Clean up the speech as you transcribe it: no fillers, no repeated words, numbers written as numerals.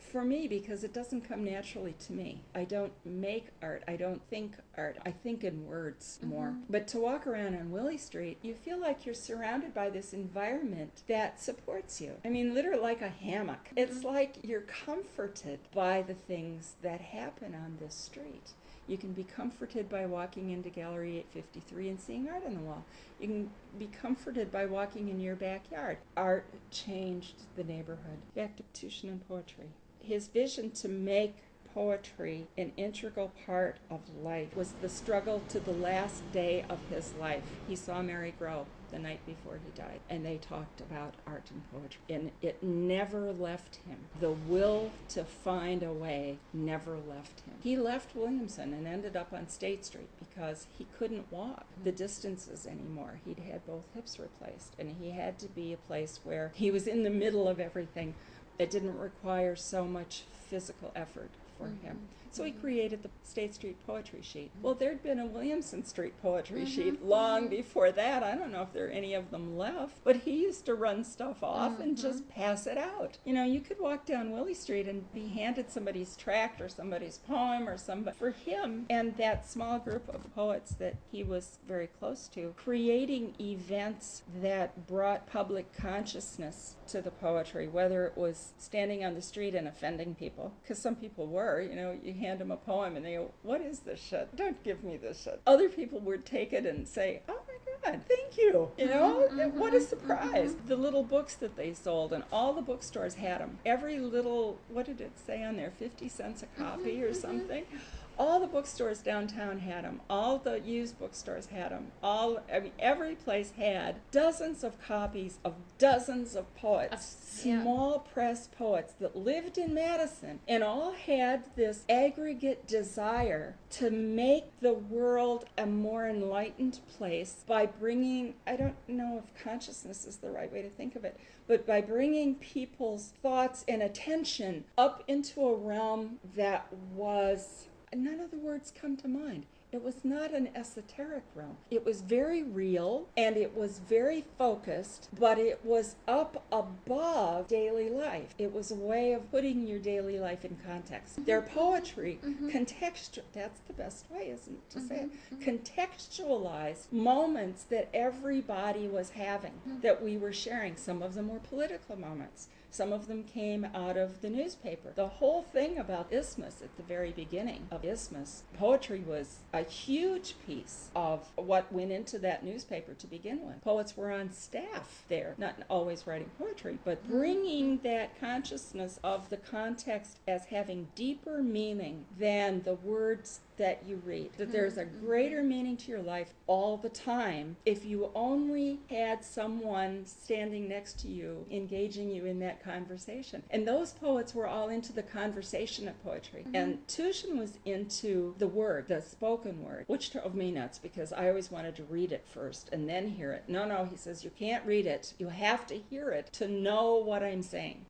for me, because it doesn't come naturally to me. I don't make art. I don't think art. I think in words more. But to walk around on Willy Street, you feel like you're surrounded by this environment that supports you. I mean, literally like a hammock. It's like you're comforted by the things that happen on this street. You can be comforted by walking into Gallery 853 and seeing art on the wall. You can be comforted by walking in your backyard. Art changed the neighborhood. Back to Tushin and poetry. His vision to make poetry an integral part of life was the struggle to the last day of his life. He saw Mary grow the night before he died, and they talked about art and poetry, and it never left him. The will to find a way never left him. He left Williamson and ended up on State Street because he couldn't walk the distances anymore. He'd had both hips replaced, and he had to be a place where he was in the middle of everything that didn't require so much physical effort for him. So he created the State Street Poetry Sheet. Well, there'd been a Williamson Street Poetry Sheet long before that. I don't know if there are any of them left, but he used to run stuff off and just pass it out. You know, you could walk down Willy Street and be handed somebody's tract or somebody's poem or somebody. For him and that small group of poets that he was very close to, creating events that brought public consciousness to the poetry, whether it was standing on the street and offending people, because some people were, you know, you hand them a poem and they go, what is this shit? Don't give me this shit. Other people would take it and say, oh my God, thank you. You know, what a surprise. The little books that they sold, and all the bookstores had them. Every little, what did it say on there, 50 cents a copy or something? All the bookstores downtown had them. All the used bookstores had them. Every place had dozens of copies of dozens of poets, small press poets that lived in Madison, and all had this aggregate desire to make the world a more enlightened place by bringing, I don't know if consciousness is the right way to think of it, but by bringing people's thoughts and attention up into a realm that was, none of the words come to mind. It was not an esoteric realm. It was very real and it was very focused, but it was up above daily life. It was a way of putting your daily life in context. Their poetry, that's the best way, isn't it, to say it? Contextualized moments that everybody was having, that we were sharing. Some of them were political moments. Some of them came out of the newspaper. The whole thing about Isthmus, at the very beginning of Isthmus, poetry was a huge piece of what went into that newspaper to begin with. Poets were on staff there, not always writing poetry, but bringing that consciousness of the context as having deeper meaning than the words that you read. That there's a greater meaning to your life all the time if you only had someone standing next to you, engaging you in that conversation. And those poets were all into the conversation of poetry. And Tushin was into the word, the spoken word, which drove me nuts because I always wanted to read it first and then hear it. No, he says, you can't read it. You have to hear it to know what I'm saying.